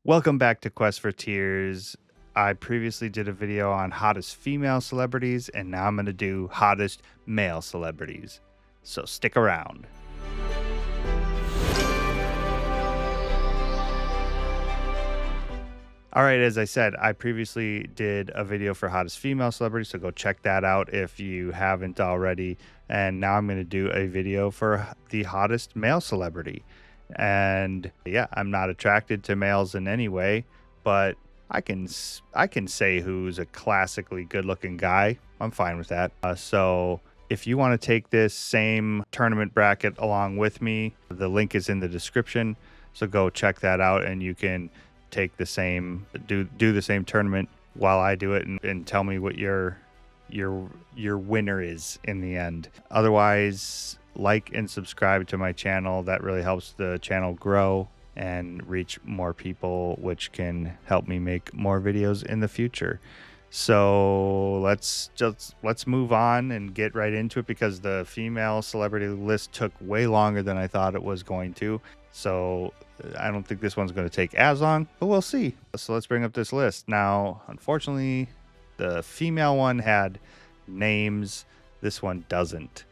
Welcome back to Quest for Tears. I previously did a video on hottest female celebrities, and now I'm going to do hottest male celebrities. So stick around. All right, as I said, I previously did a video for hottest female celebrities, so go check that out if you haven't already. And now I'm going to do a video for the hottest male celebrity. And yeah, I'm not attracted to males in any way, but I can say who's a classically good-looking guy. I'm fine with that. So if you want to take this same tournament bracket along with me, the link is in the description. So go check that out, and you can take the same do the same tournament while I do it, and tell me what your winner is in the end. Otherwise, like and subscribe to my channel. That really helps the channel grow and reach more people, which can help me make more videos in the future. So let's move on and get right into it, because the female celebrity list took way longer than I thought it was going to. So I don't think this one's going to take as long, but we'll see. So let's bring up this list. Now, unfortunately, the female one had names. This one doesn't.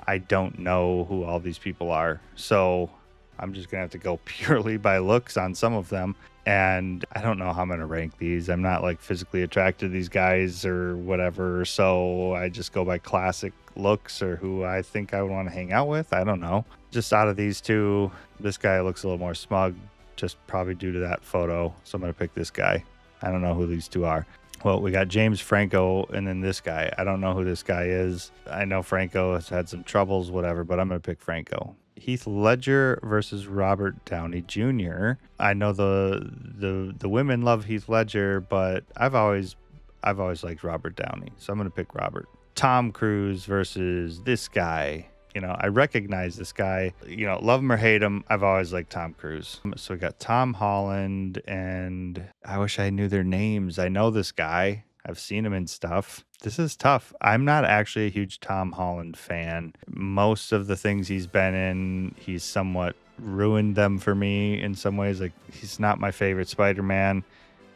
I don't know who all these people are. So I'm just going to have to go purely by looks on some of them. And I don't know how I'm going to rank these. I'm not like physically attracted to these guys or whatever. So I just go by classic looks or who I think I would want to hang out with. I don't know. Just out of these two, this guy looks a little more smug, just probably due to that photo. So I'm going to pick this guy. I don't know who these two are. Well, we got James Franco and then this guy. I don't know who this guy is. I know Franco has had some troubles, whatever, but I'm going to pick Franco. Heath Ledger versus Robert Downey Jr. I know the women love Heath Ledger, but I've always liked Robert Downey, so I'm going to pick Robert. Tom Cruise versus this guy. You know, I recognize this guy. You know, love him or hate him, I've always liked Tom Cruise. So we got Tom Holland, and I wish I knew their names. I know this guy. I've seen him in stuff. This is tough. I'm not actually a huge Tom Holland fan. Most of the things he's been in, he's somewhat ruined them for me in some ways. Like, he's not my favorite Spider-Man.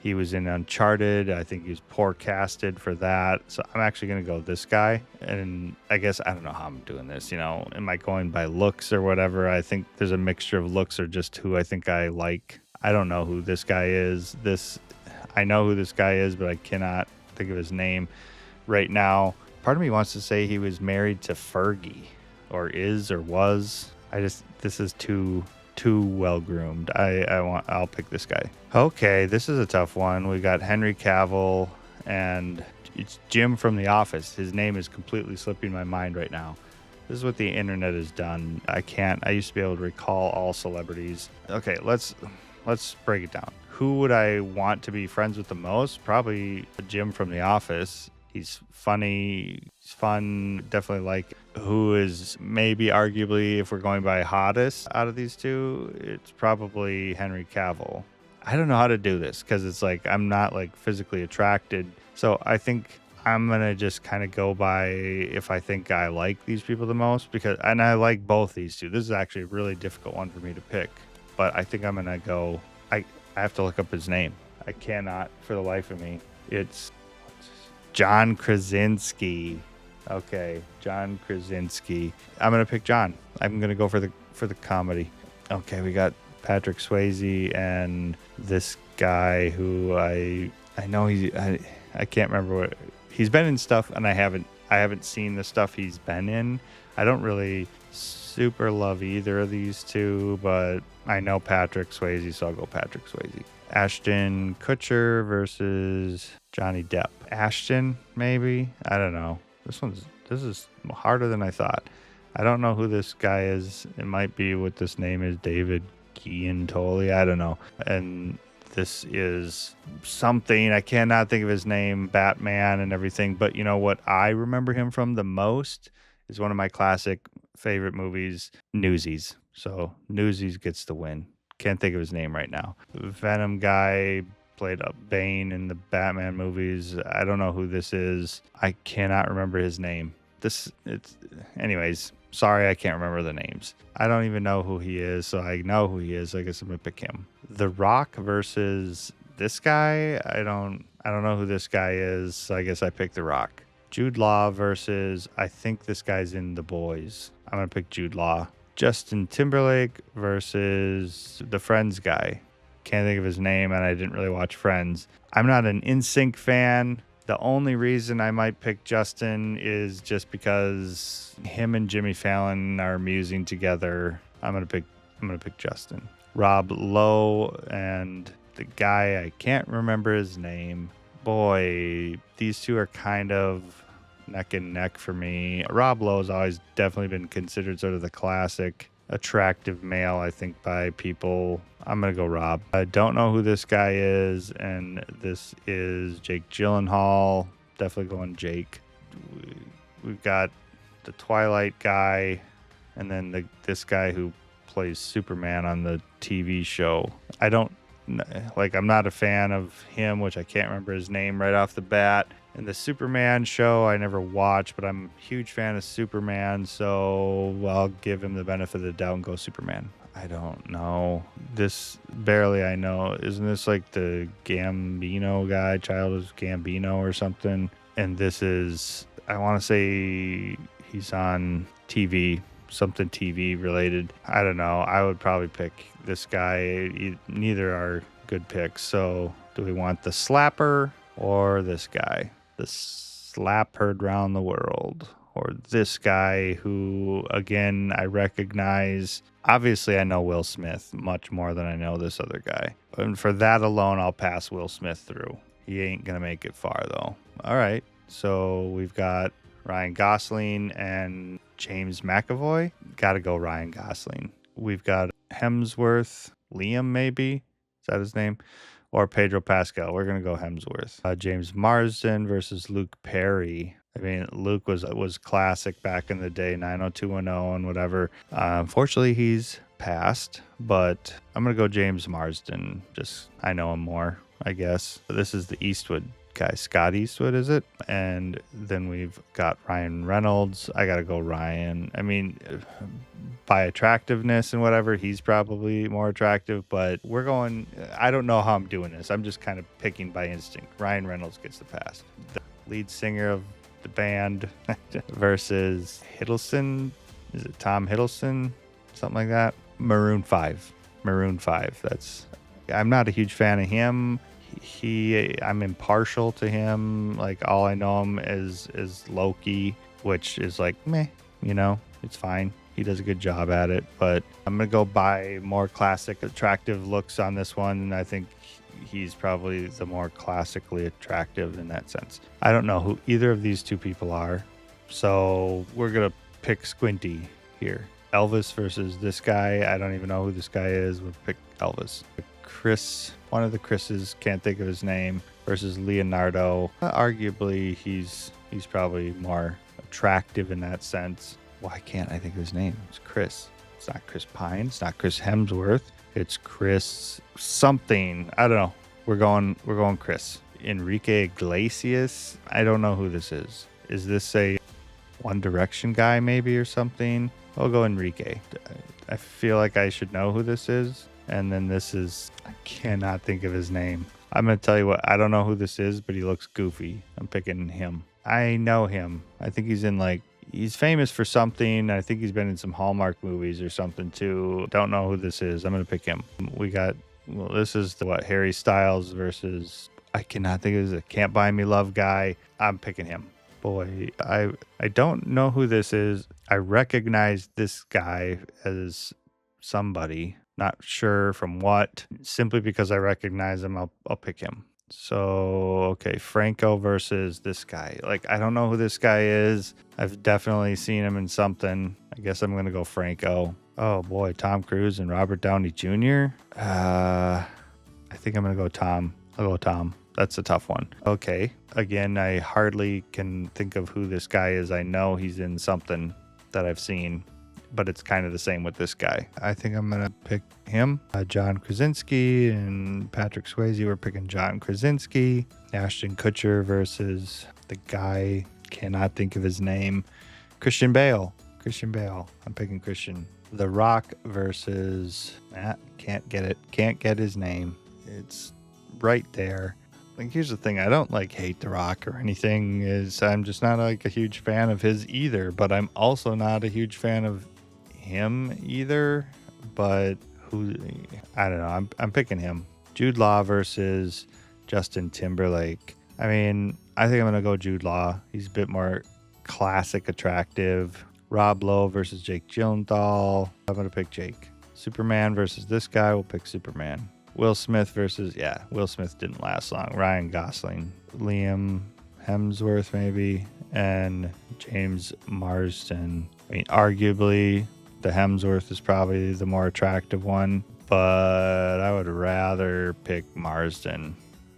He was in Uncharted. I think he was poor casted for that. So I'm actually going to go this guy. And I guess I don't know how I'm doing this. You know, am I going by looks or whatever? I think there's a mixture of looks or just who I think I like. I don't know who this guy is. I know who this guy is, but I cannot think of his name right now. Part of me wants to say he was married to Fergie, or is, or was. This is too well groomed. I'll pick this guy. Okay, this is a tough one. We got Henry Cavill, and it's Jim from The Office. His name is completely slipping my mind right now. This is what the internet has done. I used to be able to recall all celebrities. Okay, let's break it down. Who would I want to be friends with the most? Probably Jim from The Office. He's funny, he's fun, definitely like. Who is maybe arguably, if we're going by hottest out of these two, it's probably Henry Cavill. I don't know how to do this because it's like I'm not like physically attracted. So I think I'm going to just kind of go by if I think I like these people the most, and I like both these two. This is actually a really difficult one for me to pick, but I think I'm going to go, I have to look up his name. I cannot for the life of me. It's John Krasinski. Okay, John Krasinski. I'm gonna pick John. I'm gonna go for the comedy. Okay, we got Patrick Swayze and this guy who I know I can't remember what he's been in stuff, and I haven't seen the stuff he's been in. I don't really super love either of these two, but I know Patrick Swayze, so I'll go Patrick Swayze. Ashton Kutcher versus Johnny Depp. Ashton, maybe? I don't know. This is harder than I thought. I don't know who this guy is. It might be what this name is, David Giantoli. I don't know. And this is something, I cannot think of his name, Batman and everything. But you know what I remember him from the most is one of my classic favorite movies, Newsies. So Newsies gets the win. Can't think of his name right now. Venom guy played Bane in the Batman movies. I don't know who this is. I cannot remember his name. Anyways, sorry, I can't remember the names. I don't even know who he is, so I know who he is. So I guess I'm gonna pick him. The Rock versus this guy. I don't know who this guy is, so I guess I picked The Rock. Jude Law versus, I think this guy's in The Boys. I'm gonna pick Jude Law. Justin Timberlake versus the Friends guy. Can't think of his name, and I didn't really watch Friends. I'm not an NSYNC fan. The only reason I might pick Justin is just because him and Jimmy Fallon are musing together. I'm gonna pick Justin. Rob Lowe and the guy, I can't remember his name. Boy, these two are kind of neck and neck for me. Rob Lowe has always definitely been considered sort of the classic attractive male, I think, by people. I'm gonna go Rob. I don't know who this guy is, and this is Jake Gyllenhaal. Definitely going Jake. We've got the Twilight guy, and then this guy who plays Superman on the TV show. I'm not a fan of him, which I can't remember his name right off the bat. And the Superman show I never watched, but I'm a huge fan of Superman, so I'll give him the benefit of the doubt and go Superman. I don't know. This barely I know. Isn't this like the Gambino guy, Childish Gambino or something? And this is, I want to say he's on TV, something TV related. I don't know. I would probably pick this guy. Neither are good picks. So do we want the slapper or this guy? The slap heard round the world, or this guy who, again, I recognize. Obviously, I know Will Smith much more than I know this other guy. And for that alone, I'll pass Will Smith through. He ain't going to make it far, though. All right. So we've got Ryan Gosling and James McAvoy. Got to go Ryan Gosling. We've got Hemsworth, Liam maybe. Is that his name? Or Pedro Pascal. We're going to go Hemsworth. James Marsden versus Luke Perry. I mean, Luke was classic back in the day, 90210 and whatever. Unfortunately, he's passed, but I'm going to go James Marsden. Just, I know him more, I guess. This is the Eastwood guy. Scott Eastwood, is it? And then we've got Ryan Reynolds. I got to go Ryan. I mean, by attractiveness and whatever, he's probably more attractive, but I don't know how I'm doing this. I'm just kind of picking by instinct. Ryan Reynolds gets the pass. The lead singer of the band versus Hiddleston. Is it Tom Hiddleston? Something like that. Maroon 5. I'm not a huge fan of him. I'm impartial to him. Like, all I know him is Loki, which is like, meh, it's fine. He does a good job at it, but I'm going to go by more classic attractive looks on this one. And I think he's probably the more classically attractive in that sense. I don't know who either of these two people are, so we're going to pick Squinty here. Elvis versus this guy. I don't even know who this guy is. We'll pick Elvis. Chris, one of the Chris's, can't think of his name, versus Leonardo. Arguably, he's probably more attractive in that sense. Why can't I think of his name? It's Chris. It's not Chris Pine. It's not Chris Hemsworth. It's Chris something. I don't know. We're going Chris. Enrique Iglesias. I don't know who this is. Is this a One Direction guy maybe or something? I'll go Enrique. I feel like I should know who this is. And then this is, I cannot think of his name. I'm going to tell you what, I don't know who this is, but he looks goofy. I'm picking him. I know him. I think he's famous for something. I think he's been in some Hallmark movies or something too. Don't know who this is. I'm going to pick him. This is Harry Styles versus, I cannot think of it, Can't Buy Me Love guy. I'm picking him. Boy, I don't know who this is. I recognize this guy as somebody. Not sure from what. Simply because I recognize him, I'll pick him. So, okay, Franco versus this guy. Like, I don't know who this guy is. I've definitely seen him in something. I guess I'm going to go Franco. Oh, boy, Tom Cruise and Robert Downey Jr.? I think I'm going to go Tom. I'll go Tom. That's a tough one. Okay, again, I hardly can think of who this guy is. I know he's in something that I've seen, but it's kind of the same with this guy. I think I'm going to pick him. John Krasinski and Patrick Swayze. We're picking John Krasinski. Ashton Kutcher versus the guy, cannot think of his name. Christian Bale. I'm picking Christian. The Rock versus can't get it. Can't get his name. It's right there. Like, here's the thing. I don't like hate The Rock or anything. Is I'm just not like a huge fan of his either. But I'm also not a huge fan of him either. But who? I don't know. I'm picking him. Jude Law versus Justin Timberlake. I mean, I think I'm gonna go Jude Law. He's a bit more classic, attractive. Rob Lowe versus Jake Gyllenhaal. I'm gonna pick Jake. Superman versus this guy. We'll pick Superman. Will Smith versus Will Smith didn't last long. Ryan Gosling, Liam Hemsworth maybe, and James Marsden. I mean, arguably the Hemsworth is probably the more attractive one, but I would rather pick Marsden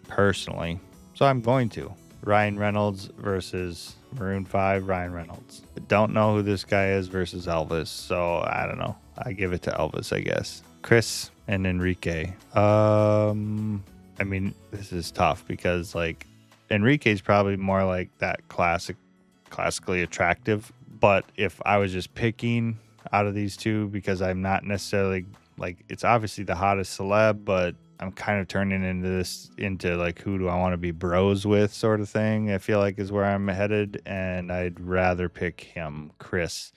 personally. So I'm going to. Ryan Reynolds versus Maroon 5, Ryan Reynolds. I don't know who this guy is versus Elvis, so I don't know. I give it to Elvis, I guess. Chris and Enrique. I mean, this is tough because like Enrique's probably more like that classically attractive. But if I was just picking out of these two, because I'm not necessarily like, it's obviously the hottest celeb, but I'm kind of turning into like, who do I want to be bros with sort of thing, I feel like is where I'm headed. And I'd rather pick him, Chris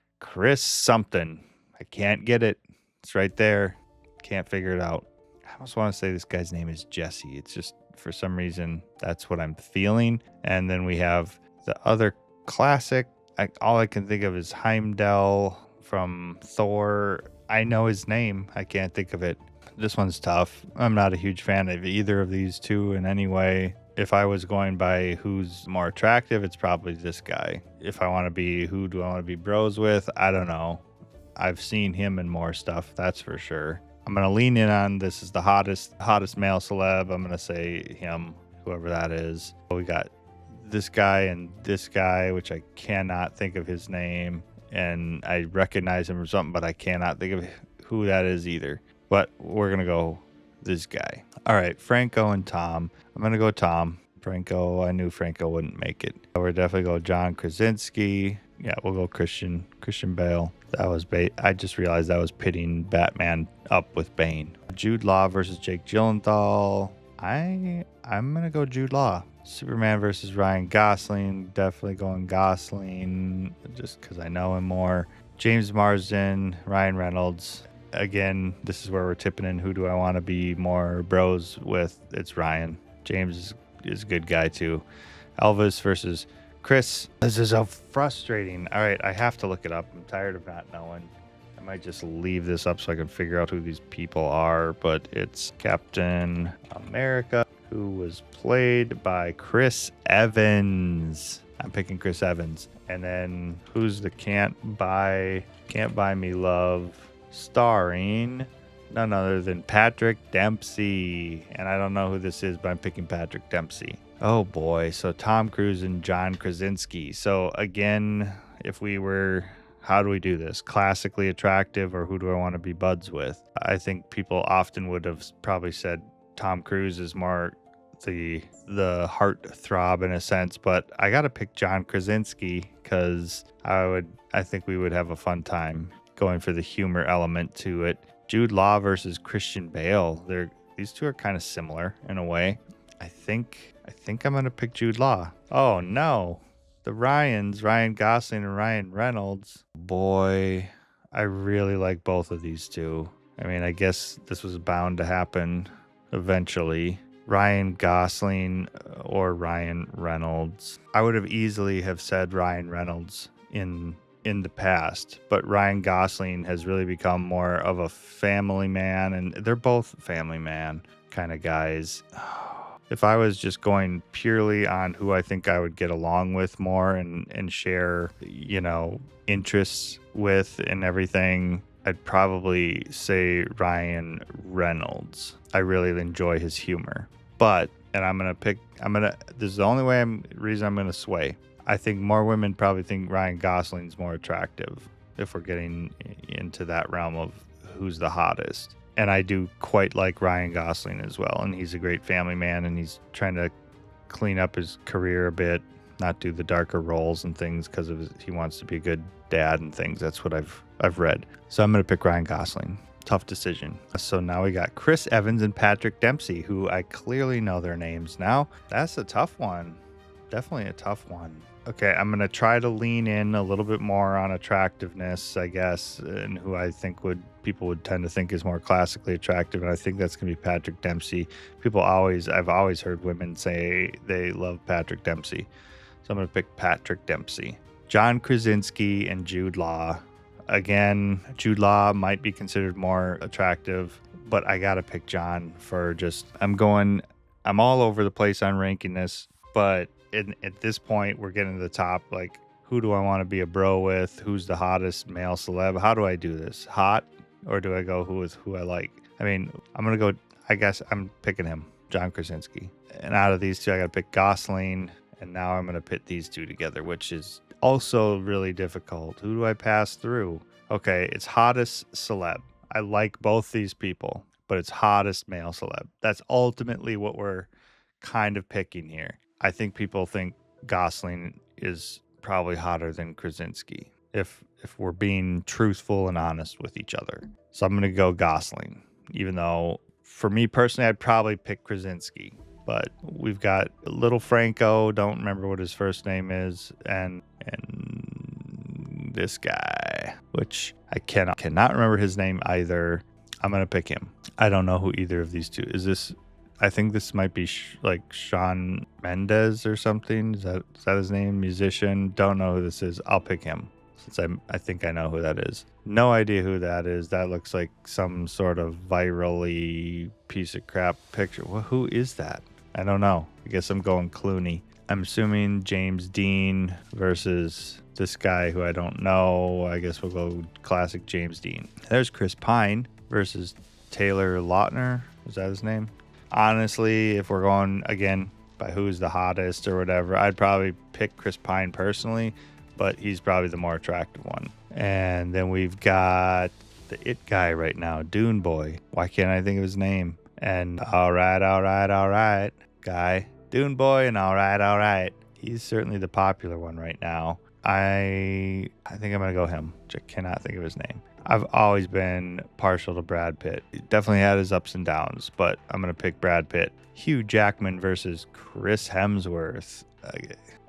something. I can't get it. It's right there. Can't figure it out. I almost want to say this guy's name is Jesse. It's just for some reason that's what I'm feeling. And then we have the other classic. All I can think of is Heimdall from Thor. I know his name. I can't think of it. This one's tough. I'm not a huge fan of either of these two in any way. If I was going by who's more attractive, it's probably this guy. If I want to be, who do I want to be bros with? I don't know. I've seen him in more stuff, that's for sure. I'm going to lean in on this is the hottest male celeb. I'm going to say him, whoever that is. We got this guy and this guy, which I cannot think of his name. And I recognize him or something, but I cannot think of who that is either. But we're going to go this guy. All right, Franco and Tom. I'm going to go Tom. Franco, I knew Franco wouldn't make it. We're definitely go John Krasinski. Yeah, we'll go Christian Bale. That was I just realized that was pitting Batman up with Bane. Jude Law versus Jake Gyllenhaal. I'm gonna go Jude Law. Superman versus Ryan Gosling. Definitely going Gosling just because I know him more. James Marsden, Ryan Reynolds. Again, this is where we're tipping in. Who do I want to be more bros with? It's Ryan. James is a good guy too. Elvis versus Chris. This is so frustrating. All right, I have to look it up. I'm tired of not knowing. I might just leave this up so I can figure out who these people are, but it's Captain America, who was played by Chris Evans. I'm picking Chris Evans. And then who's the Can't Buy Me Love, starring none other than Patrick Dempsey. And I don't know who this is, but I'm picking Patrick Dempsey. Oh boy. So Tom Cruise and John Krasinski. So again, how do we do this? Classically attractive, or who do I want to be buds with? I think people often would have probably said Tom Cruise is more the heartthrob in a sense, but I got to pick John Krasinski because I think we would have a fun time going for the humor element to it. Jude Law versus Christian Bale. These two are kind of similar in a way. I think I'm going to pick Jude Law. Oh no. The Ryans, Ryan Gosling and Ryan Reynolds. Boy, I really like both of these two. I mean, I guess this was bound to happen eventually. Ryan Gosling or Ryan Reynolds. I would have easily have said Ryan Reynolds in the past, but Ryan Gosling has really become more of a family man, and they're both family man kind of guys. If I was just going purely on who I think I would get along with more and share, interests with and everything, I'd probably say Ryan Reynolds. I really enjoy his humor. This is the only reason I'm going to sway. I think more women probably think Ryan Gosling's more attractive if we're getting into that realm of who's the hottest. And I do quite like Ryan Gosling as well. And he's a great family man, and he's trying to clean up his career a bit, not do the darker roles and things because he wants to be a good dad and things. That's what I've I've read. So I'm going to pick Ryan Gosling. Tough decision. So now we got Chris Evans and Patrick Dempsey, who I clearly know their names now. That's a tough one. Definitely a tough one. Okay, I'm going to try to lean in a little bit more on attractiveness, I guess, and who I think people would tend to think is more classically attractive, and I think that's going to be Patrick Dempsey. I've always heard women say they love Patrick Dempsey. So I'm going to pick Patrick Dempsey. John Krasinski and Jude Law. Again, Jude Law might be considered more attractive, but I got to pick John for I'm all over the place on ranking this, but at this point, we're getting to the top. Like, who do I want to be a bro with? Who's the hottest male celeb? How do I do this? Hot, or do I go who I like? I mean, I'm going to go, I guess I'm picking him, John Krasinski. And out of these two, I got to pick Gosling. And now I'm going to pit these two together, which is also really difficult. Who do I pass through? Okay, it's hottest celeb. I like both these people, but it's hottest male celeb. That's ultimately what we're kind of picking here. I think people think Gosling is probably hotter than Krasinski, if we're being truthful and honest with each other. So I'm going to go Gosling, even though for me personally, I'd probably pick Krasinski. But we've got Little Franco, don't remember what his first name is, and this guy, which I cannot remember his name either. I'm going to pick him. I don't know who either of these two is. I think this might be like Shawn Mendes or something. Is that his name? Musician. Don't know who this is. I'll pick him since I think I know who that is. No idea who that is. That looks like some sort of virally piece of crap picture. Well, who is that? I don't know. I guess I'm going Clooney. I'm assuming James Dean versus this guy who I don't know. I guess we'll go classic James Dean. There's Chris Pine versus Taylor Lautner. Is that his name? Honestly, if we're going, again, by who's the hottest or whatever, I'd probably pick Chris Pine personally, but he's probably the more attractive one. And then we've got the it guy right now, Dune Boy. Why can't I think of his name? And all right, guy. Dune Boy and all right. He's certainly the popular one right now. I think I'm going to go him, which I cannot think of his name. I've always been partial to Brad Pitt. He definitely had his ups and downs, but I'm going to pick Brad Pitt. Hugh Jackman versus Chris Hemsworth.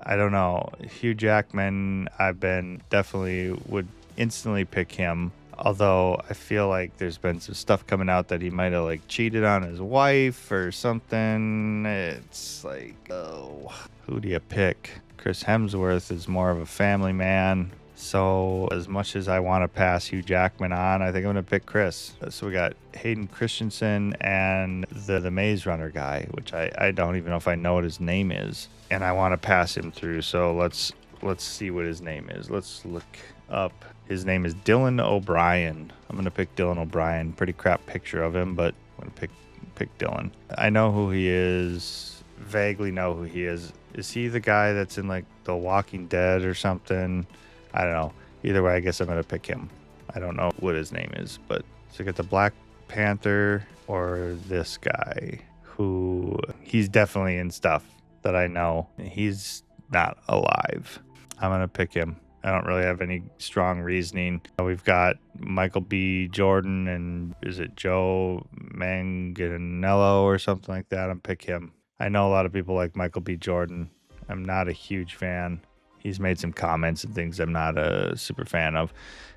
I don't know. Hugh Jackman, would instantly pick him. Although I feel like there's been some stuff coming out that he might have like cheated on his wife or something. It's like, oh, who do you pick? Chris Hemsworth is more of a family man. So as much as I want to pass Hugh Jackman on, I think I'm going to pick Chris. So we got Hayden Christensen and the Maze Runner guy, which I don't even know if I know what his name is. And I want to pass him through. So let's see what his name is. Let's look up. His name is Dylan O'Brien. I'm going to pick Dylan O'Brien. Pretty crap picture of him, but I'm going to pick Dylan. I know who he is. Vaguely know who he is. Is he the guy that's in like The Walking Dead or something? I don't know. Either way, I guess I'm going to pick him. I don't know what his name is, but so I got the Black Panther or this guy who he's definitely in stuff that I know. He's not alive. I'm going to pick him. I don't really have any strong reasoning. We've got Michael B. Jordan and is it Joe Manganiello or something like that? I'm pick him. I know a lot of people like Michael B. Jordan. I'm not a huge fan. He's made some comments and things I'm not a super fan of.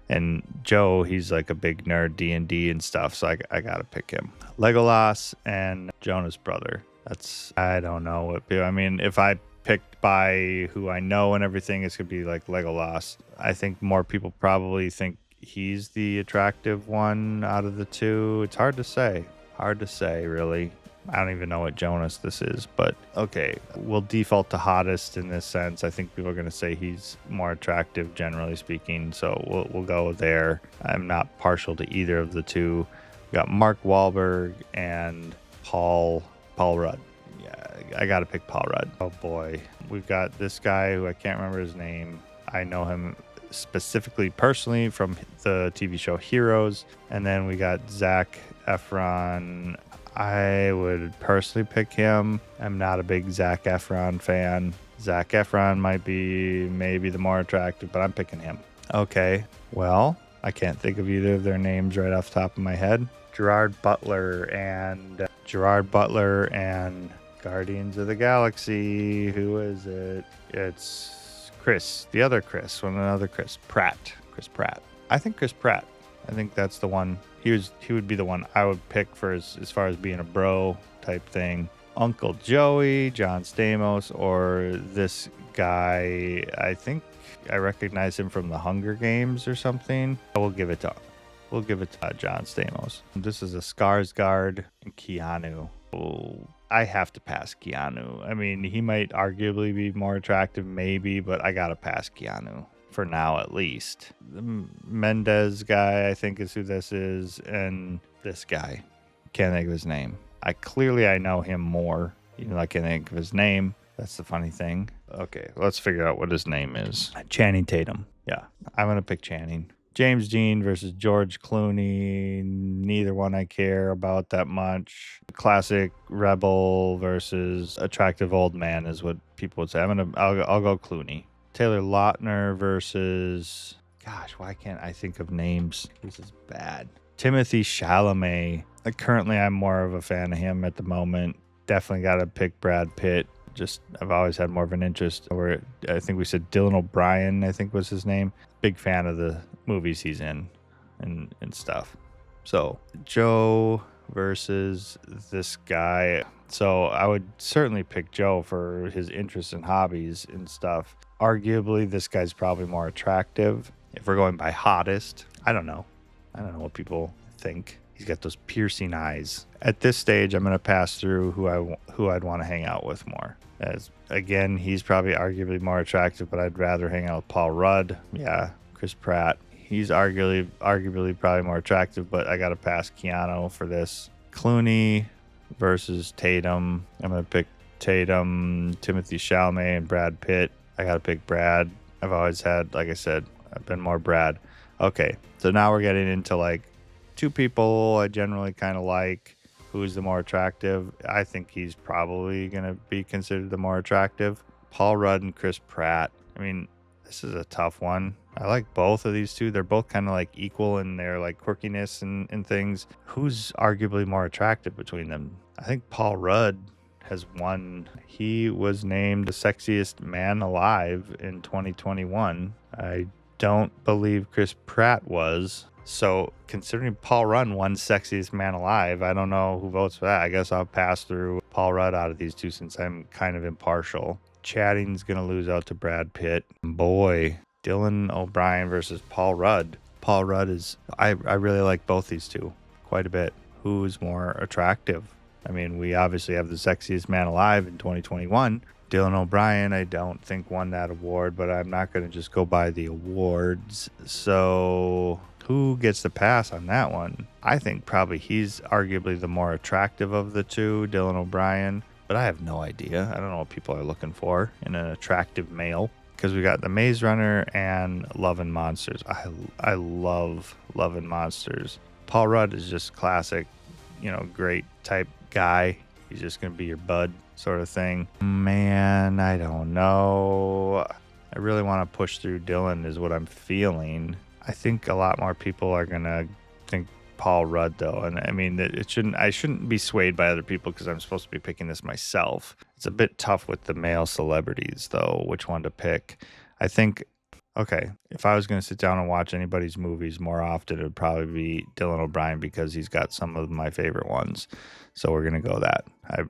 And Joe, he's like a big nerd, D&D and stuff, so I gotta pick him. Legolas and Jonas Brother. I don't know what people, I mean, if I picked by who I know and everything, it's gonna be like Legolas. I think more people probably think he's the attractive one out of the two. It's hard to say. Really. I don't even know what Jonas this is, but okay, we'll default to hottest in this sense. I think people are going to say he's more attractive, generally speaking, so we'll go there. I'm not partial to either of the two. We got Mark Wahlberg and Paul Rudd. Yeah, I got to pick Paul Rudd. Oh boy, we've got this guy who I can't remember his name. I know him specifically personally from the TV show Heroes, and then we got Zac Efron. I would personally pick him. I'm not a big Zac Efron fan. Zac Efron might be maybe the more attractive, but I'm picking him. Okay, well, I can't think of either of their names right off the top of my head. Gerard Butler and Guardians of the Galaxy. Who is it? It's Chris, the other Chris, another Chris Pratt. Chris Pratt. I think Chris Pratt. I think that's the one. He would be the one I would pick for as far as being a bro type thing. Uncle Joey, John Stamos, or this guy. I think I recognize him from the Hunger Games or something. We'll give it to John Stamos. This is a Skarsgård and Keanu. Oh, I have to pass Keanu. I mean, he might arguably be more attractive, maybe, but I gotta pass Keanu for now, at least. The Mendez guy, I think, is who this is, and this guy, can't think of his name. I know him more, even though I can't think of his name. That's the funny thing. Okay, let's figure out what his name is. Channing Tatum. Yeah, I'm gonna pick Channing. James Dean versus George Clooney. Neither one I care about that much. Classic rebel versus attractive old man is what people would say. I'll go Clooney. Taylor Lautner versus, gosh, why can't I think of names? This is bad. Timothy Chalamet. Currently, I'm more of a fan of him at the moment. Definitely got to pick Brad Pitt. I've always had more of an interest. I think we said Dylan O'Brien, I think was his name. Big fan of the movies he's in and stuff. So Joe versus this guy. So I would certainly pick Joe for his interests and hobbies and stuff. Arguably, this guy's probably more attractive. If we're going by hottest, I don't know what people think. He's got those piercing eyes. At this stage, I'm going to pass through who I'd want to hang out with more. As again, he's probably arguably more attractive, but I'd rather hang out with Paul Rudd. Yeah, Chris Pratt. He's arguably probably more attractive, but I got to pass Keanu for this. Clooney versus Tatum. I'm going to pick Tatum, Timothy Chalamet, and Brad Pitt. I got to pick Brad. I've always had, like I said, I've been more Brad. Okay, so now we're getting into like two people I generally kind of like. Who's the more attractive? I think he's probably going to be considered the more attractive. Paul Rudd and Chris Pratt. I mean, this is a tough one. I like both of these two. They're both kind of like equal in their like quirkiness and things. Who's arguably more attractive between them? I think Paul Rudd has won. He was named the sexiest man alive in 2021. I don't believe Chris Pratt was. So considering Paul Rudd won sexiest man alive, I don't know who votes for that. I guess I'll pass through Paul Rudd out of these two since I'm kind of impartial. Chatting's going to lose out to Brad Pitt. Boy, Dylan O'Brien versus Paul Rudd. Paul Rudd is, I really like both these two quite a bit. Who's more attractive? I mean, we obviously have the sexiest man alive in 2021. Dylan O'Brien, I don't think won that award, but I'm not going to just go by the awards. So who gets the pass on that one? I think probably he's arguably the more attractive of the two, Dylan O'Brien, but I have no idea. I don't know what people are looking for in an attractive male, because we got The Maze Runner and Love and Monsters. I love Love and Monsters. Paul Rudd is just classic, great type guy. He's just going to be your bud sort of thing. Man, I don't know. I really want to push through Dylan is what I'm feeling. I think a lot more people are going to think Paul Rudd, though. And I mean, I shouldn't be swayed by other people because I'm supposed to be picking this myself. It's a bit tough with the male celebrities, though, which one to pick. I think, okay, if I was going to sit down and watch anybody's movies more often, it would probably be Dylan O'Brien because he's got some of my favorite ones. So we're going to go that.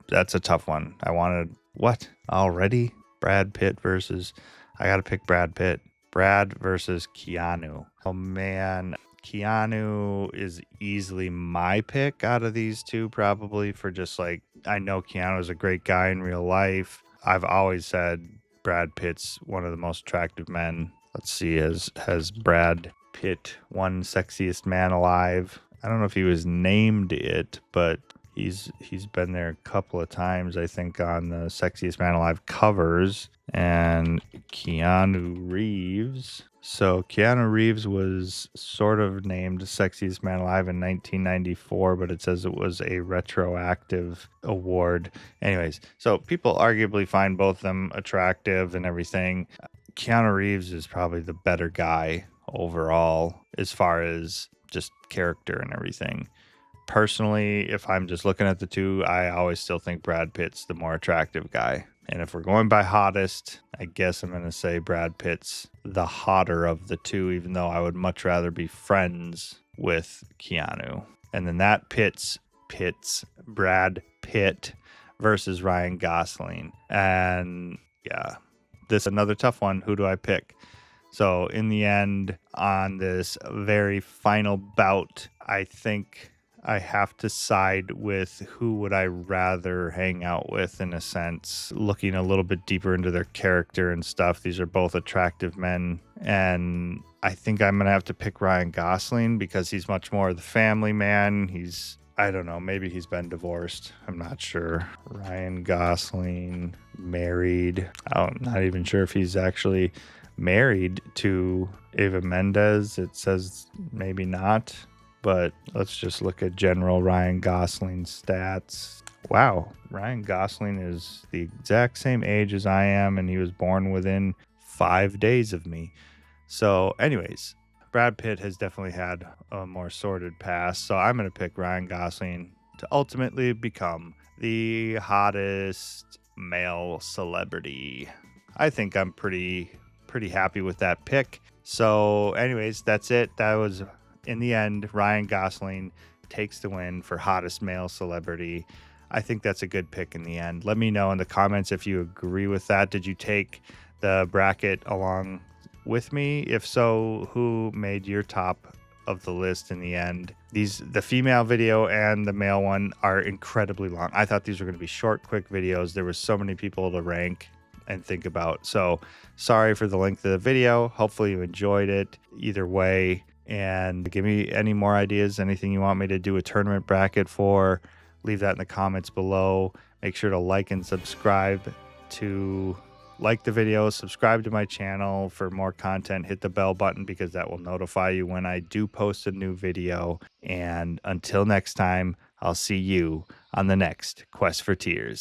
That's a tough one. I wanted, what? Already? Brad Pitt versus, I got to pick Brad Pitt. Brad versus Keanu. Oh, man. Keanu is easily my pick out of these two, probably for just like, I know Keanu is a great guy in real life. I've always said Brad Pitt's one of the most attractive men. Let's see, has Brad Pitt won sexiest man alive? I don't know if he was named it, but he's been there a couple of times, I think, on the sexiest man alive covers. And Keanu Reeves. So Keanu Reeves was sort of named sexiest man alive in 1994, but it says it was a retroactive award. Anyways, so people arguably find both of them attractive and everything. Keanu Reeves is probably the better guy overall as far as just character and everything. Personally, if I'm just looking at the two, I always still think Brad Pitt's the more attractive guy. And if we're going by hottest, I guess I'm going to say Brad Pitt's the hotter of the two, even though I would much rather be friends with Keanu. And then that Pitt's Brad Pitt versus Ryan Gosling. And yeah, this is another tough one. Who do I pick? So in the end, on this very final bout, I think I have to side with who would I rather hang out with, in a sense, looking a little bit deeper into their character and stuff. These are both attractive men, and I think I'm going to have to pick Ryan Gosling because he's much more the family man. I don't know, maybe he's been divorced. I'm not sure. Ryan Gosling, married. I'm not even sure if he's actually married to Eva Mendes. It says maybe not. But let's just look at general Ryan Gosling stats. Wow, Ryan Gosling is the exact same age as I am, and he was born within 5 days of me. So anyways, Brad Pitt has definitely had a more sordid past, so I'm going to pick Ryan Gosling to ultimately become the hottest male celebrity. I think I'm pretty happy with that pick. So anyways, that's it. That was... In the end, Ryan Gosling takes the win for hottest male celebrity. I think that's a good pick in the end. Let me know in the comments if you agree with that. Did you take the bracket along with me? If so, who made your top of the list in the end? The female video and the male one are incredibly long. I thought these were going to be short, quick videos. There were so many people to rank and think about. So sorry for the length of the video. Hopefully you enjoyed it. Either way, and give me any more ideas, anything you want me to do a tournament bracket for, leave that in the comments below. Make sure to like and subscribe to like the video, subscribe to my channel for more content, hit the bell button because that will notify you when I do post a new video. And until next time, I'll see you on the next Quest for Tears.